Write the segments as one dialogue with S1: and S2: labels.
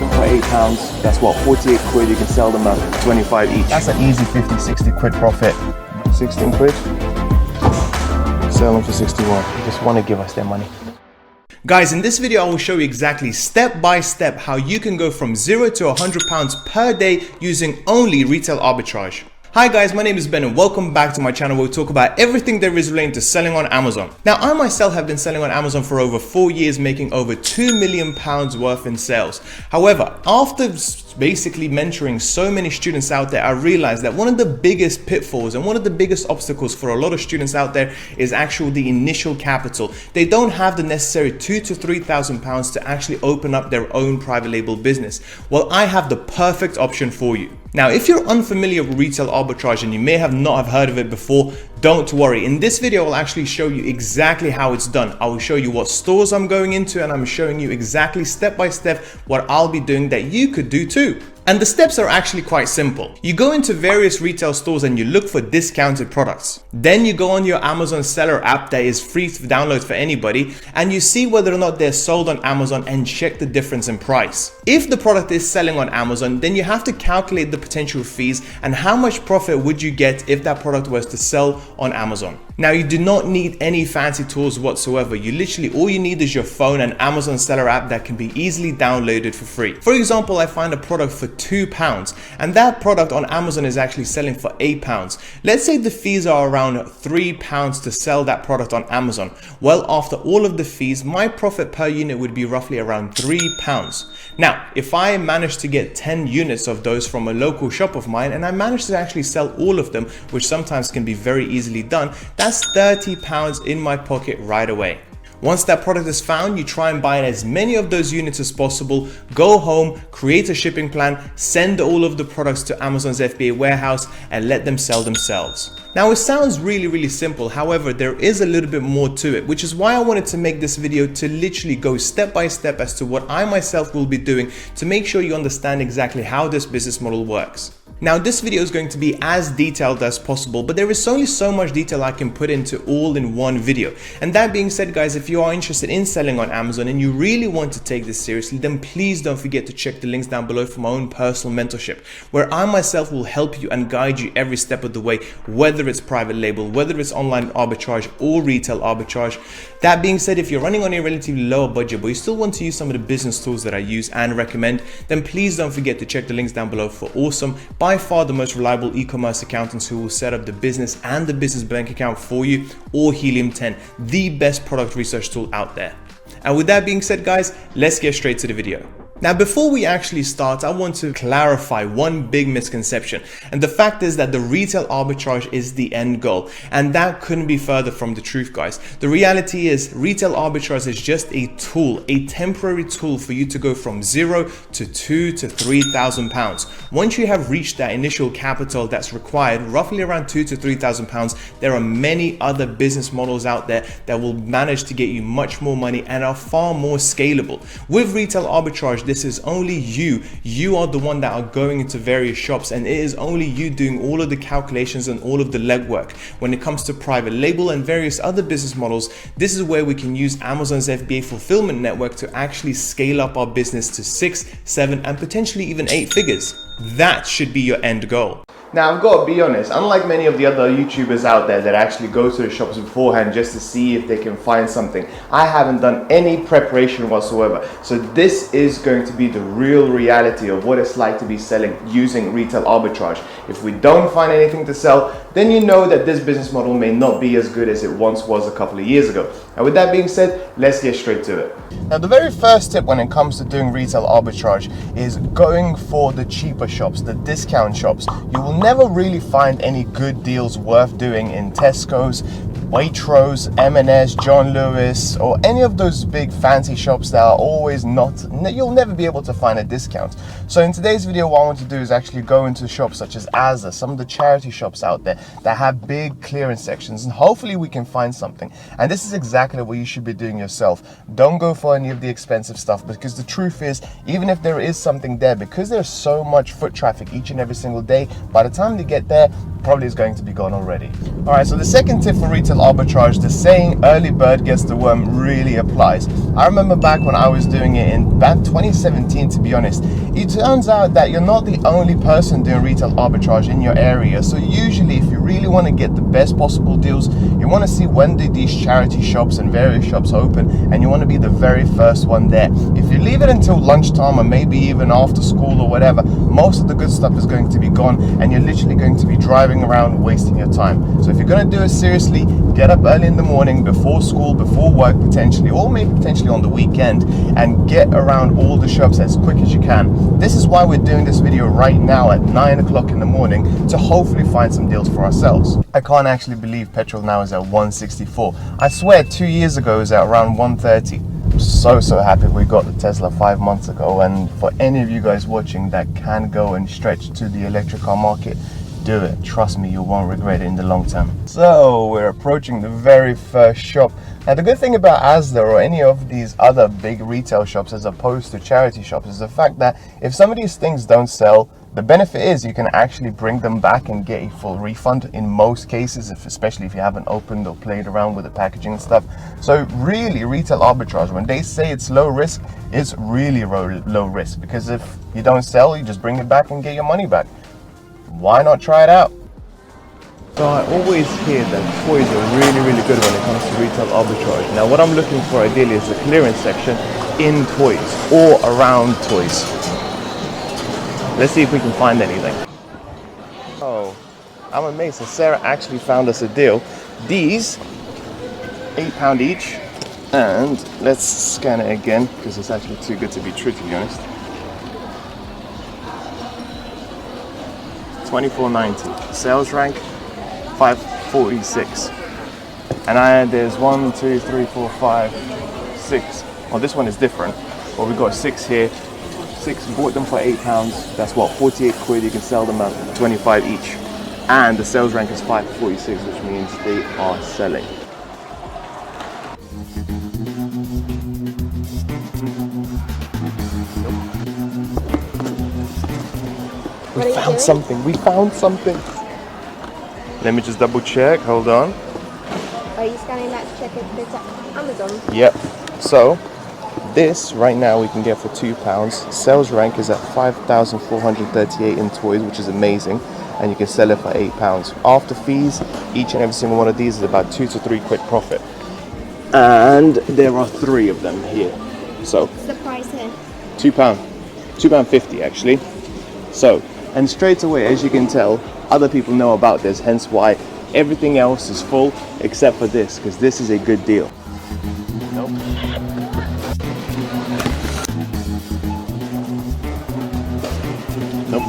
S1: for £8. That's what, 48 quid. You can sell them at 25 each. That's an easy 50, 60 quid profit. 16 quid. Sell them for 61. They just want to give us their money.
S2: Guys, in this video I will show you exactly step by step how you can go from £0 to £100 per day using only retail arbitrage. Hi guys, my name is Ben and welcome back to my channel where we talk about everything there is relating to selling on Amazon. Now, I myself have been selling on Amazon for over 4 years, making over £2 million worth in sales. However, after basically mentoring so many students out there, I realized that one of the biggest pitfalls and one of the biggest obstacles for a lot of students out there is actually the initial capital. They don't have the necessary £2,000 to £3,000 to actually open up their own private label business. Well, I have the perfect option for you. Now, if you're unfamiliar with retail arbitrage and you may not have heard of it before, don't worry. In this video, I'll actually show you exactly how it's done. I will show you what stores I'm going into and I'm showing you exactly step by step what I'll be doing that you could do too. And the steps are actually quite simple. You go into various retail stores and you look for discounted products. Then you go on your Amazon seller app that is free to download for anybody and you see whether or not they're sold on Amazon and check the difference in price. If the product is selling on Amazon, then you have to calculate the potential fees and how much profit would you get if that product was to sell on Amazon. Now, you do not need any fancy tools whatsoever. All you need is your phone and Amazon seller app that can be easily downloaded for free. For example, I find a product for £2 and that product on Amazon is actually selling for £8. Let's say the fees are around £3 to sell that product on Amazon. Well, after all of the fees, my profit per unit would be roughly around £3. Now, if I manage to get 10 units of those from a local shop of mine and I manage to actually sell all of them, which sometimes can be very easily done, that's £30 in my pocket right away. Once that product is found, you try and buy as many of those units as possible, go home, create a shipping plan, send all of the products to Amazon's FBA warehouse and let them sell themselves. Now, it sounds really simple. However, there is a little bit more to it, which is why I wanted to make this video to literally go step by step as to what I myself will be doing to make sure you understand exactly how this business model works. Now, this video is going to be as detailed as possible, but there is only so much detail I can put into all in one video. And that being said, guys, if you are interested in selling on Amazon and you really want to take this seriously, then please don't forget to check the links down below for my own personal mentorship, where I myself will help you and guide you every step of the way, whether it's private label, whether it's online arbitrage or retail arbitrage. That being said, if you're running on a relatively lower budget, but you still want to use some of the business tools that I use and recommend, then please don't forget to check the links down below for awesome, by far the most reliable e-commerce accountants who will set up the business and the business bank account for you, or Helium 10, the best product research tool out there. And with that being said, guys, let's get straight to the video. Now, before we actually start, I want to clarify one big misconception. And the fact is that the retail arbitrage is the end goal. And that couldn't be further from the truth, guys. The reality is retail arbitrage is just a tool, a temporary tool for you to go from £0 to £2,000 to £3,000. Once you have reached that initial capital that's required, roughly around £2,000 to £3,000, there are many other business models out there that will manage to get you much more money and are far more scalable. With retail arbitrage, this is only you. You are the one that are going into various shops and it is only you doing all of the calculations and all of the legwork. When it comes to private label and various other business models, this is where we can use Amazon's FBA fulfillment network to actually scale up our business to 6, 7, and potentially even 8 figures. That should be your end goal. Now, I've got to be honest, unlike many of the other YouTubers out there that actually go to the shops beforehand just to see if they can find something, I haven't done any preparation whatsoever. So this is going to be the real reality of what it's like to be selling using retail arbitrage. If we don't find anything to sell, then you know that this business model may not be as good as it once was a couple of years ago. And with that being said, let's get straight to it. Now, the very first tip when it comes to doing retail arbitrage is going for the cheaper shops, the discount shops. You will never really find any good deals worth doing in Tesco's, Waitrose, M&S, John Lewis, or any of those big fancy shops that are always you'll never be able to find a discount. So in today's video, what I want to do is actually go into shops such as Asda, some of the charity shops out there that have big clearance sections, and hopefully we can find something. And this is exactly what you should be doing yourself. Don't go for any of the expensive stuff, because the truth is, even if there is something there, because there's so much foot traffic each and every single day, by the time they get there,
S1: probably is going to be gone already. All right, so the second tip for retail arbitrage, the saying early bird gets the worm, really applies. I remember back when I was doing it in back 2017, to be honest. It turns out that you're not the only person doing retail arbitrage in your area. So usually if you really want to get the best possible deals, you want to see when do these charity shops and various shops open, and you want to be the very first one there. If you leave it until lunchtime or maybe even after school or whatever, most of the good stuff is going to be gone, and you're literally going to be driving around wasting your time. So if you're going to do it seriously, get up early in the morning, before school, before work potentially, or maybe potentially on the weekend, and get around all the shops as quick as you can. This is why we're doing this video right now at 9 o'clock in the morning, to hopefully find some deals for ourselves. I can't actually believe petrol now is at 164. I swear 2 years ago it was at around 130. I'm so happy we got the Tesla 5 months ago, and for any of you guys watching that can go and stretch to the electric car market, do it. Trust me, you won't regret it in the long term. So we're approaching the very first shop. Now the good thing about Asda or any of these other big retail shops as opposed to charity shops is the fact that if some of these things don't sell, the benefit is you can actually bring them back and get a full refund in most cases, especially if you haven't opened or played around with the packaging and stuff. So really, retail arbitrage, when they say it's low risk, it's really low risk, because if you don't sell, you just bring it back and get your money back. Why not try it out? So I always hear that toys are really good when it comes to retail arbitrage. Now what I'm looking for ideally is the clearance section in toys or around toys. Let's see if we can find anything. Oh, I'm amazed. So Sarah actually found us a deal. These, £8 each. And let's scan it again, because it's actually too good to be true, to be honest. $24.90. Sales rank 546. And there's 1, 2, 3, 4, 5, 6. Well, this one is different. Well, we've got 6 here. 6, bought them for £8. That's what, 48 quid. You can sell them at 25 each. And the sales rank is 546, which means they are selling. We found something. We found something. Let me just double check. Hold on.
S3: Are you scanning that to check if it's at Amazon?
S1: Yep. So this right now we can get for £2. Sales rank is at 5,438 in toys, which is amazing, and you can sell it for £8. After fees, each and every single one of these is about 2 to 3 quid profit. And there are 3 of them here. So
S3: what's the price here?
S1: £2. £2.50 actually. So, and straight away, as you can tell, other people know about this, hence why everything else is full except for this, because this is a good deal. Nope. Nope.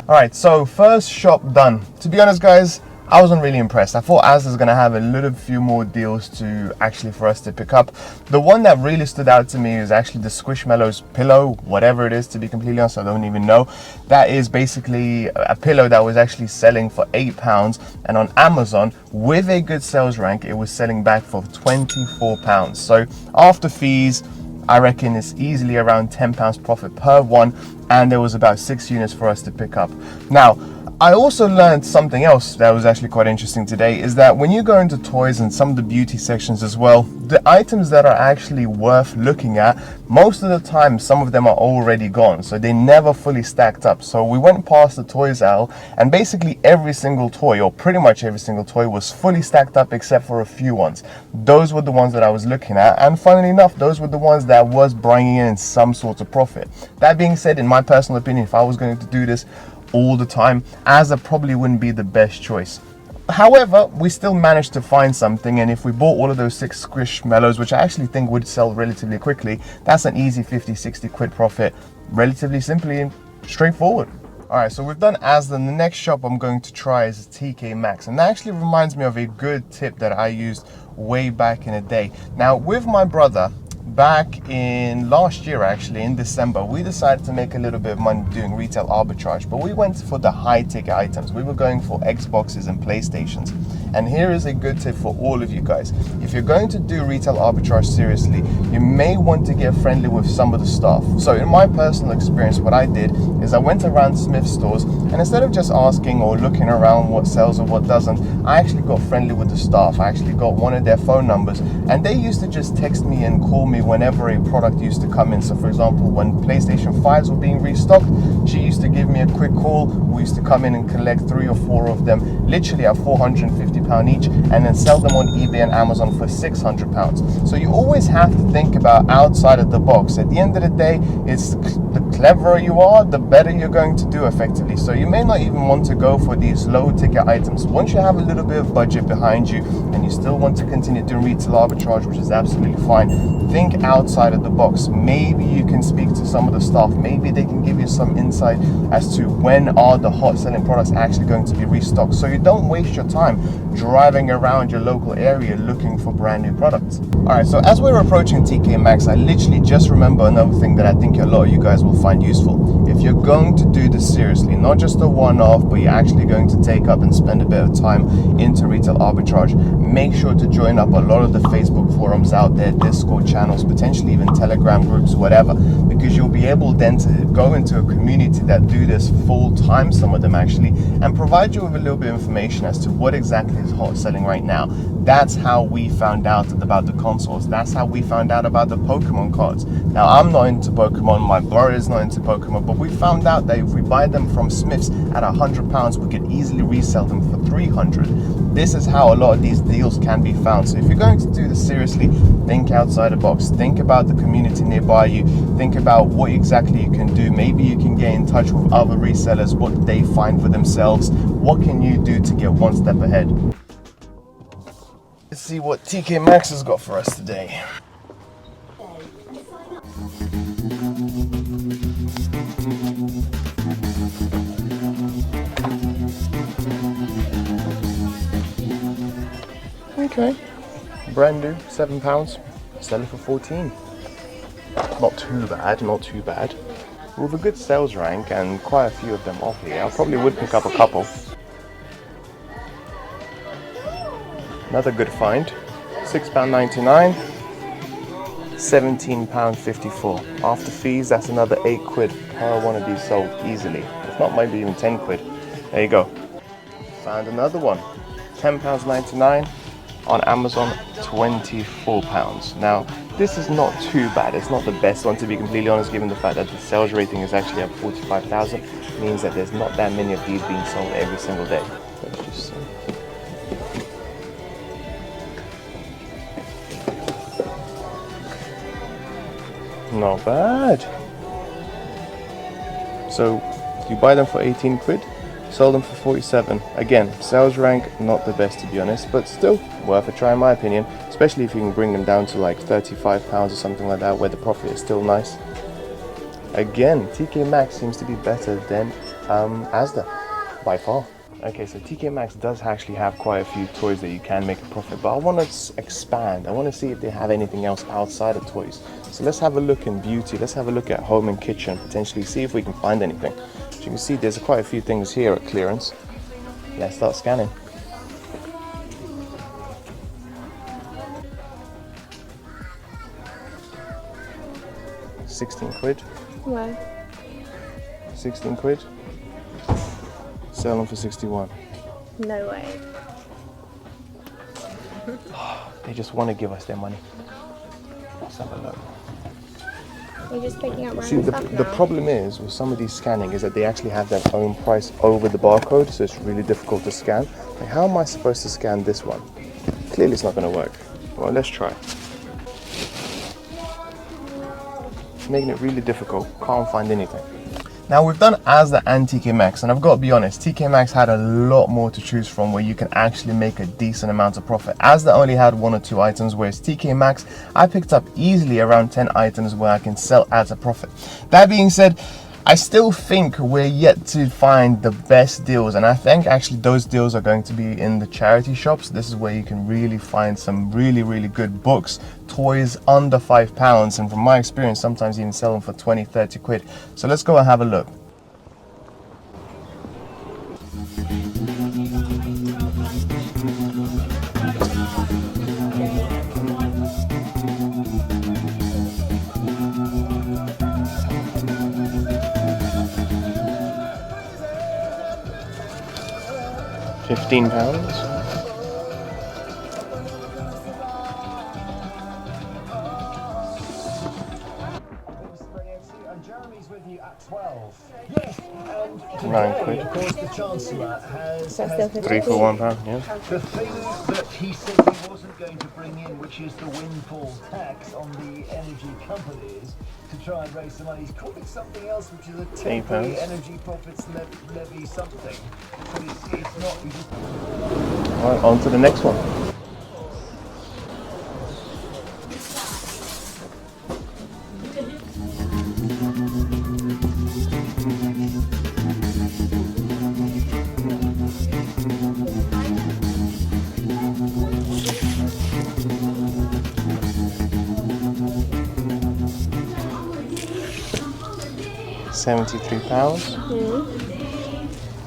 S1: Alright, so first shop done. To be honest guys, I wasn't really impressed. I thought Asda's gonna have a little few more deals to actually for us to pick up. The one that really stood out to me is actually the Squishmallows pillow, whatever it is, to be completely honest, I don't even know. That is basically a pillow that was actually selling for £8, and on Amazon, with a good sales rank, it was selling back for £24. So after fees, I reckon it's easily around £10 profit per one, and there was about 6 units for us to pick up. Now, I also learned something else that was actually quite interesting today, is that when you go into toys and some of the beauty sections as well, the items that are actually worth looking at, most of the time some of them are already gone, so they never fully stacked up. So we went past the toys aisle, and basically every single toy, or pretty much every single toy, was fully stacked up except for a few ones. Those were the ones that I was looking at, and funnily enough, those were the ones that was bringing in some sort of profit. That being said, in my personal opinion, if I was going to do this all the time, Asda probably wouldn't be the best choice. However, we still managed to find something, and if we bought all of those 6 Squishmallows, which I actually think would sell relatively quickly, that's an easy 50-60 quid profit, relatively simply and straightforward. Alright, so we've done Asda, and the next shop I'm going to try is TK Maxx, and that actually reminds me of a good tip that I used way back in the day. Now, with my brother, back in last year, actually in December, we decided to make a little bit of money doing retail arbitrage, but we went for the high ticket items. We were going for Xboxes and PlayStations, And here is a good tip for all of you guys. If you're going to do retail arbitrage seriously, you may want to get friendly with some of the staff. So in my personal experience, what I did is I went around Smith stores, and instead of just asking or looking around what sells or what doesn't, I actually got friendly with the staff. I actually got one of their phone numbers, and they used to just text me and call me whenever a product used to come in. So for example, when PlayStation 5s were being restocked, she used to give me a quick call. We used to come in and collect 3 or 4 of them, literally at £450 each, and then sell them on eBay and Amazon for £600. So you always have to think about outside of the box. At the end of the day, it's the cleverer you are, the better you're going to do effectively. So you may not even want to go for these low ticket items. Once you have a little bit of budget behind you and you still want to continue doing retail arbitrage, which is absolutely fine, think outside of the box. Maybe you can speak to some of the staff. Maybe they can give you some insight as to when are the hot selling products actually going to be restocked, so you don't waste your time driving around your local area looking for brand new products. Alright, so as we're approaching TK Maxx, I literally just remember another thing that I think a lot of you guys will find useful. If you're going to do this seriously, not just a one-off, but you're actually going to take up and spend a bit of time into retail arbitrage, make sure to join up a lot of the Facebook forums out there, Discord channels, potentially even Telegram groups, whatever, because you'll be able then to go into a community that do this full time, some of them actually, and provide you with a little bit of information as to what exactly is hot selling right now. That's how we found out about the consoles. That's how we found out about the Pokemon cards. Now, I'm not into Pokemon, my brother's not into Pokemon, but we found out that if we buy them from Smiths at £100, we could easily resell them for £300. This is how a lot of these deals can be found. So if you're going to do this seriously, think outside the box. Think about the community nearby you. Think about what exactly you can do. Maybe you can get in touch with other resellers, what they find for themselves. What can you do to get one step ahead? Let's see what TK Maxx has got for us today. Okay, brand new, £7, selling for 14. Not too bad, not too bad. With a good sales rank and quite a few of them off here, I probably would pick up a couple. Another good find, £6.99, £17.54. After fees, that's another £8 per one of these sold easily. If not, maybe even £10. There you go. Found another one, £10.99. On Amazon, £24. Now, this is not too bad. It's not the best one, to be completely honest, given the fact that the sales rating is actually at 45,000. It means that there's not that many of these being sold every single day. Let's just see. Not bad. So, you buy them for £18, sell them for 47. Again, sales rank not the best, to be honest, but still worth a try in my opinion, especially if you can bring them down to like £35 or something like that, where the profit is still nice. Again, TK Maxx seems to be better than Asda by far. Okay, so TK Maxx does actually have quite a few toys that you can make a profit, but I want to expand. I want to see if they have anything else outside of toys. So let's have a look in beauty. Let's have a look at home and kitchen, potentially see if we can find anything. As you can see, there's quite a few things here at clearance. Let's start scanning. £16.
S3: Why?
S1: £16. Sell them for 61.
S3: No way.
S1: They just want to give us their money. Let's have a look.
S3: You're just picking up
S1: See,
S3: random stuff
S1: the
S3: now.
S1: problem is with some of these scanning is that they actually have their own price over the barcode, so it's really difficult to scan. Like, how am I supposed to scan this one? Clearly it's not going to work. Well, let's try. It's making it really difficult. Can't find anything. Now, we've done Asda and TK Maxx, and I've got to be honest, TK Maxx had a lot more to choose from where you can actually make a decent amount of profit. Asda only had 1 or 2 items, whereas TK Maxx, I picked up easily around 10 items where I can sell at a profit. That being said, I still think we're yet to find the best deals, and I think actually those deals are going to be in the charity shops. This is where you can really find some really good books, toys under £5, and from my experience sometimes even sell them for 20-30 quid. So let's go and have a look. £15.
S4: Jeremy's with you at 12. Yes, and
S1: £9.
S4: of course, the Chancellor has
S3: So still
S1: 3 for £1, yeah.
S4: the thing that he said he wasn't going to bring in, which is the windfall tax on the energy companies to try and raise some money. He's calling something else, which is a temporary
S1: £8.
S4: energy profits levy something. But it's not. You just...
S1: Alright, on to the next one. £73.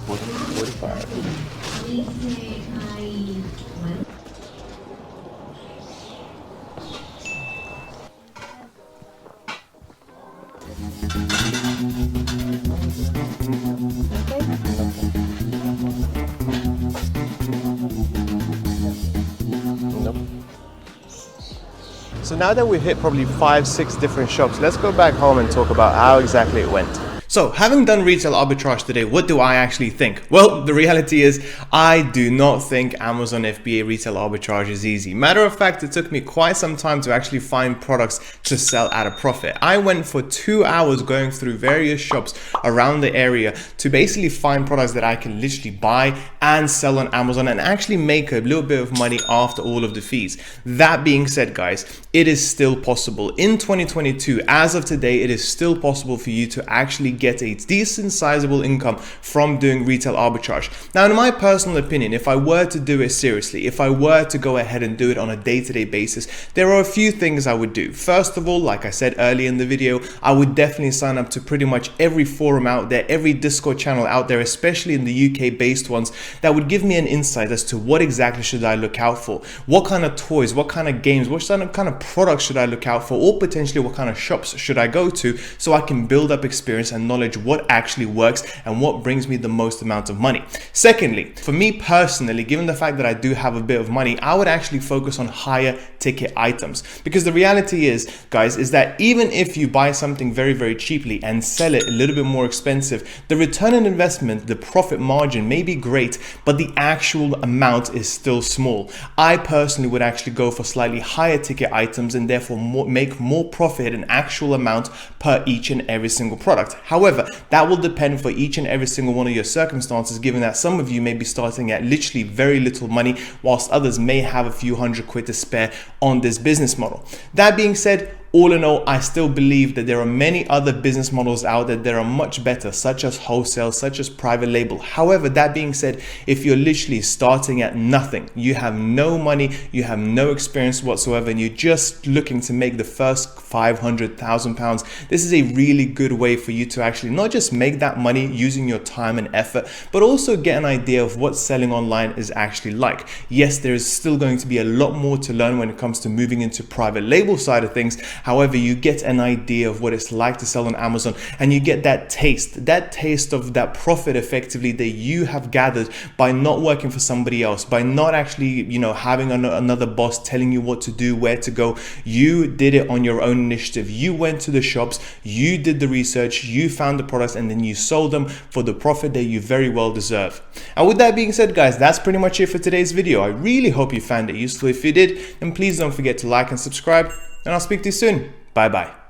S1: 45. Nope. So now that we've hit probably 5-6 different shops, let's go back home and talk about how exactly it went.
S2: So, having done retail arbitrage today, what do I actually think? Well, the reality is, I do not think Amazon FBA retail arbitrage is easy. Matter of fact, it took me quite some time to actually find products to sell at a profit. I went for 2 hours going through various shops around the area to basically find products that I can literally buy and sell on Amazon and actually make a little bit of money after all of the fees. That being said, guys, it is still possible. In 2022, as of today, it is still possible for you to actually get a decent sizable income from doing retail arbitrage. Now, in my personal opinion, if I were to do it seriously, if I were to go ahead and do it on a day-to-day basis, there are a few things I would do. First of all, like I said earlier in the video, I would definitely sign up to pretty much every forum out there, every Discord channel out there, especially in the UK based ones, that would give me an insight as to what exactly should I look out for, what kind of toys, what kind of games, what kind of products should I look out for, or potentially what kind of shops should I go to, so I can build up experience and knowledge what actually works and what brings me the most amount of money. Secondly, for me personally, given the fact that I do have a bit of money, I would actually focus on higher ticket items, because the reality is, guys, is that even if you buy something very, very cheaply and sell it a little bit more expensive, the return on investment, the profit margin may be great, but the actual amount is still small. I personally would actually go for slightly higher ticket items and therefore make more profit in actual amount per each and every single product. However, that will depend for each and every single one of your circumstances, given that some of you may be starting at literally very little money, whilst others may have a few £100 to spare on this business model. That being said, all in all, I still believe that there are many other business models out there that are much better, such as wholesale, such as private label. However, that being said, if you're literally starting at nothing, you have no money, you have no experience whatsoever, and you're just looking to make the first £500,000, this is a really good way for you to actually not just make that money using your time and effort, but also get an idea of what selling online is actually like. Yes, there is still going to be a lot more to learn when it comes to moving into private label side of things. However, you get an idea of what it's like to sell on Amazon, and you get that taste of that profit effectively that you have gathered by not working for somebody else, by not actually, having another boss telling you what to do, where to go. You did it on your own initiative. You went to the shops, you did the research, you found the products, and then you sold them for the profit that you very well deserve. And with that being said, guys, that's pretty much it for today's video. I really hope you found it useful. If you did, then please don't forget to like and subscribe, and I'll speak to you soon. Bye bye.